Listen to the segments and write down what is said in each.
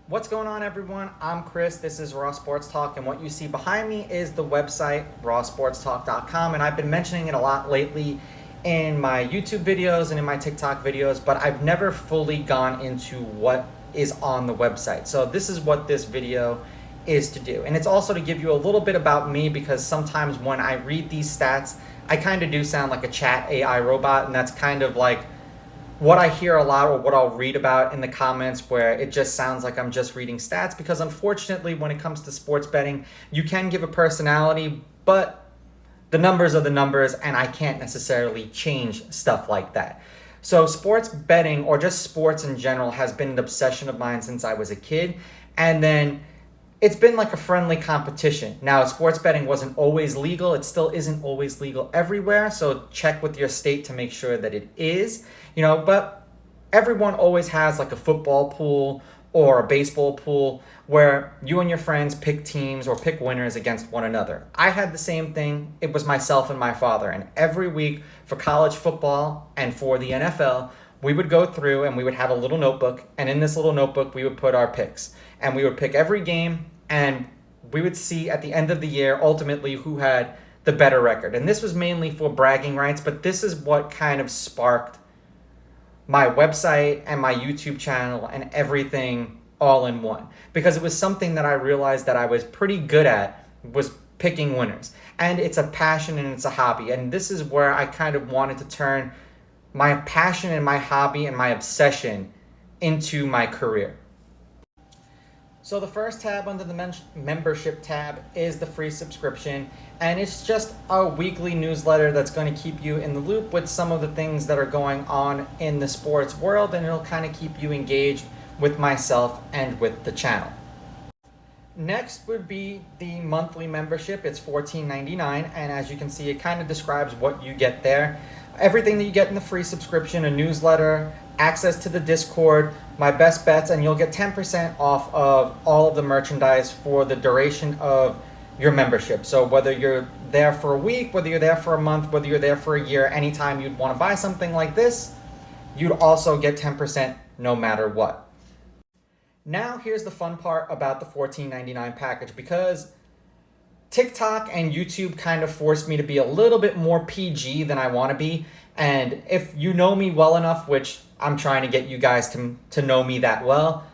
What's going on, everyone? I'm Chris. This is Raw Sports Talk, and what you see behind me is the website rawsportstalk.com. And I've been mentioning it a lot lately in my YouTube videos and in my TikTok videos, but I've never fully gone into what is on the website. So this is what this video is to do. And it's also to give you a little bit about me, because sometimes when I read these stats, I kind of do sound like a chat AI robot, and that's kind of like what I hear a lot, or what I'll read about in the comments, where it just sounds like I'm just reading stats. Because unfortunately, when it comes to sports betting, you can give a personality, but the numbers are the numbers, and I can't necessarily change stuff like that. So sports betting, or just sports in general, has been an obsession of mine since I was a kid. And then it's been like a friendly competition. Now, sports betting wasn't always legal. It still isn't always legal everywhere. So check with your state to make sure that it is, but everyone always has like a football pool or a baseball pool where you and your friends pick teams or pick winners against one another. I had the same thing. It was myself and my father. And every week for college football and for the NFL, we would go through and we would have a little notebook. And in this little notebook, we would put our picks. And we would pick every game, and we would see at the end of the year ultimately who had the better record. And this was mainly for bragging rights, but this is what kind of sparked my website and my YouTube channel and everything all in one, because it was something that I realized that I was pretty good at, was picking winners. And it's a passion and it's a hobby. And this is where I kind of wanted to turn my passion and my hobby and my obsession into my career. So the first tab under the membership tab is the free subscription, and it's just a weekly newsletter that's going to keep you in the loop with some of the things that are going on in the sports world, and it'll kind of keep you engaged with myself and with the channel. Next would be the monthly membership. It's $14.99, and as you can see, it kind of describes what you get there. Everything that you get in the free subscription: a newsletter, access to the Discord, my best bets, and you'll get 10% off of all of the merchandise for the duration of your membership. So whether you're there for a week, whether you're there for a month, whether you're there for a year, anytime you'd want to buy something like this, you'd also get 10% no matter what. Now here's the fun part about the $14.99 package, because TikTok and YouTube kind of forced me to be a little bit more PG than I want to be. And if you know me well enough, which I'm trying to get you guys to know me that well,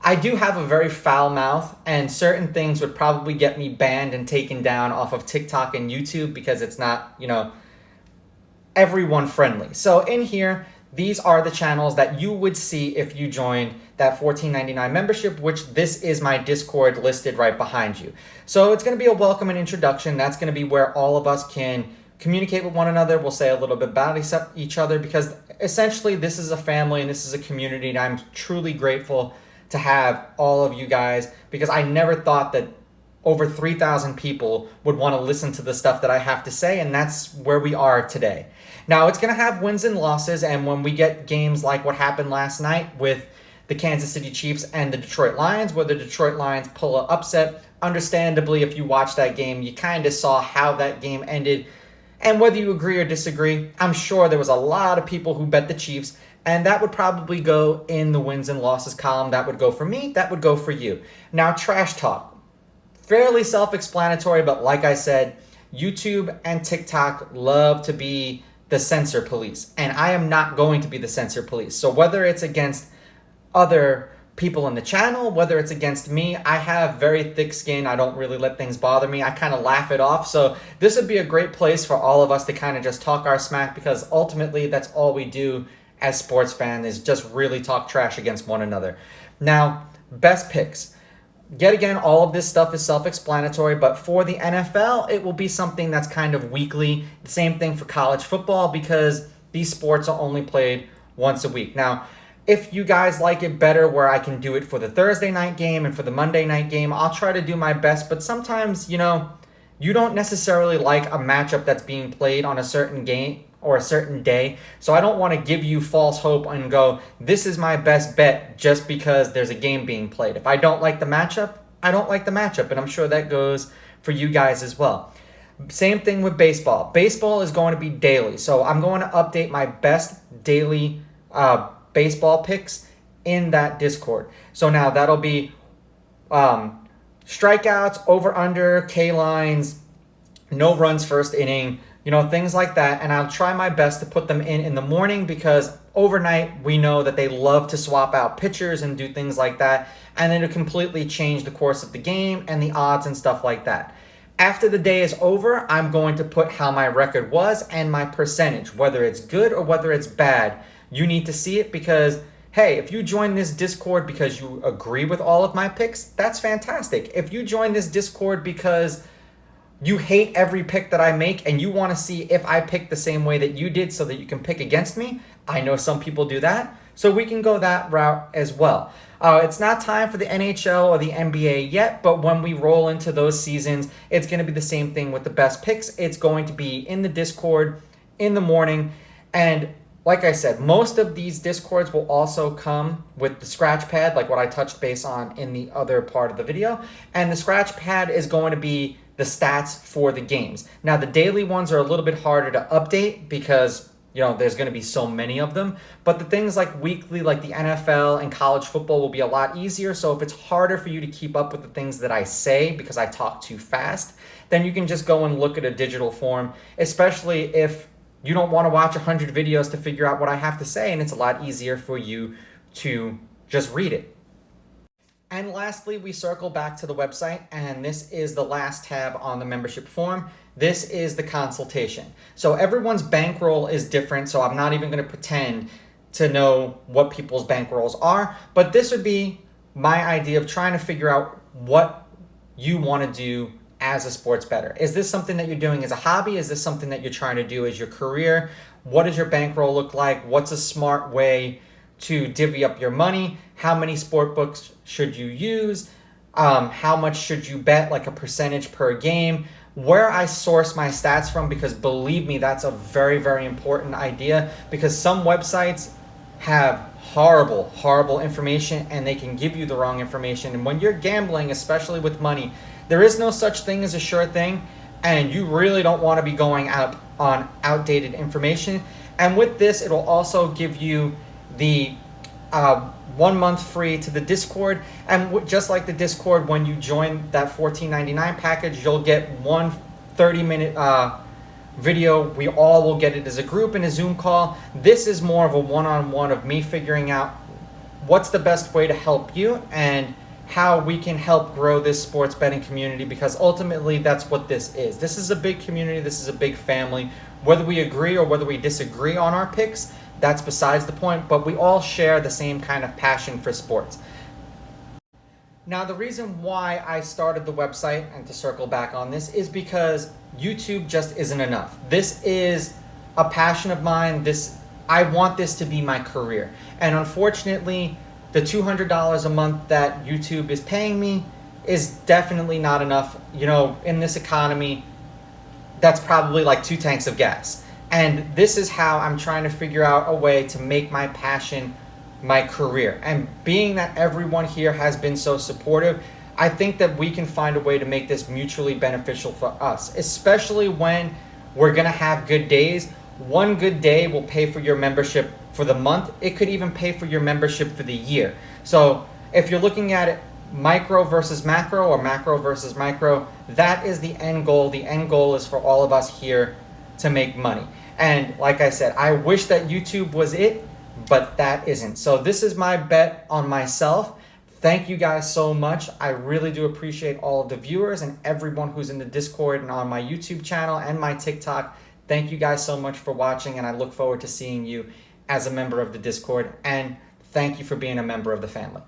I do have a very foul mouth, and certain things would probably get me banned and taken down off of TikTok and YouTube, because it's not, everyone friendly. So in here, these are the channels that you would see if you joined that $14.99 membership, which this is my Discord listed right behind you. So it's going to be a welcome and introduction. That's going to be where all of us can communicate with one another. We'll say a little bit about each other, because essentially this is a family and this is a community, and I'm truly grateful to have all of you guys, because I never thought that over 3,000 people would want to listen to the stuff that I have to say, and that's where we are today. Now, it's going to have wins and losses, and when we get games like what happened last night with the Kansas City Chiefs and the Detroit Lions, where the Detroit Lions pull an upset, understandably, if you watched that game, you kind of saw how that game ended. And whether you agree or disagree, I'm sure there was a lot of people who bet the Chiefs, and that would probably go in the wins and losses column. That would go for me, that would go for you. Now, trash talk. Fairly self-explanatory, but like I said, YouTube and TikTok love to be the censor police, and I am not going to be the censor police. So whether it's against other people in the channel, whether it's against me, I have very thick skin. I don't really let things bother me. I kind of laugh it off. So this would be a great place for all of us to kind of just talk our smack, because ultimately that's all we do as sports fans, is just really talk trash against one another. Now, best picks. Yet again, all of this stuff is self-explanatory, but for the NFL, it will be something that's kind of weekly. The same thing for college football, because these sports are only played once a week. Now, if you guys like it better where I can do it for the Thursday night game and for the Monday night game, I'll try to do my best. But sometimes, you don't necessarily like a matchup that's being played on a certain game or a certain day. So I don't want to give you false hope and go, this is my best bet just because there's a game being played. If I don't like the matchup, I don't like the matchup. And I'm sure that goes for you guys as well. Same thing with baseball. Baseball is going to be daily. So I'm going to update my best daily baseball picks in that Discord. So now that'll be strikeouts, over under, K lines, no runs first inning, things like that. And I'll try my best to put them in the morning, because overnight we know that they love to swap out pitchers and do things like that. And then it'll completely change the course of the game and the odds and stuff like that. After the day is over, I'm going to put how my record was and my percentage, whether it's good or whether it's bad. You need to see it, because hey, if you join this Discord because you agree with all of my picks, that's fantastic. If you join this Discord because you hate every pick that I make and you want to see if I pick the same way that you did so that you can pick against me, I know some people do that. So we can go that route as well. It's not time for the NHL or the NBA yet, but when we roll into those seasons, it's going to be the same thing with the best picks. It's going to be in the Discord in the morning. And like I said, most of these Discords will also come with the scratch pad, like what I touched base on in the other part of the video. And the scratch pad is going to be the stats for the games. Now, the daily ones are a little bit harder to update because, there's going to be so many of them. But the things like weekly, like the NFL and college football, will be a lot easier. So if it's harder for you to keep up with the things that I say because I talk too fast, then you can just go and look at a digital form, especially if you don't want to watch 100 videos to figure out what I have to say, and it's a lot easier for you to just read it. And lastly, we circle back to the website, and this is the last tab on the membership form. This is the consultation. So everyone's bankroll is different, so I'm not even going to pretend to know what people's bankrolls are, but this would be my idea of trying to figure out what you want to do as a sports bettor. Is this something that you're doing as a hobby? Is this something that you're trying to do as your career? What does your bankroll look like? What's a smart way to divvy up your money? How many sport books should you use? How much should you bet, like a percentage per game? Where I source my stats from, because believe me, that's a very, very important idea, because some websites have horrible information and they can give you the wrong information. And when you're gambling, especially with money, there is no such thing as a sure thing, and you really don't want to be going out on outdated information. And with this, it'll also give you the 1 month free to the Discord. And just like the Discord, when you join that $14.99 package, you'll get one 30-minute video. We all will get it as a group in a Zoom call. This is more of a one-on-one of me figuring out what's the best way to help you and how we can help grow this sports betting community, because ultimately that's what this is. This is a big community. This is a big family. Whether we agree or whether we disagree on our picks, that's besides the point, but we all share the same kind of passion for sports. Now, the reason why I started the website, and to circle back on this, is because YouTube just isn't enough. This is a passion of mine. I want this to be my career. And unfortunately, the $200 a month that YouTube is paying me is definitely not enough. In this economy, that's probably like 2 tanks of gas. And this is how I'm trying to figure out a way to make my passion my career. And being that everyone here has been so supportive, I think that we can find a way to make this mutually beneficial for us, especially when we're going to have good days. One good day will pay for your membership for the month. It could even pay for your membership for the year. So if you're looking at it micro versus macro or macro versus micro, that is the end goal. The end goal is for all of us here to make money. And like I said, I wish that YouTube was it, but that isn't. So this is my bet on myself. Thank you guys so much. I really do appreciate all of the viewers and everyone who's in the Discord and on my YouTube channel and my TikTok. Thank you guys so much for watching, and I look forward to seeing you as a member of the Discord. And thank you for being a member of the family.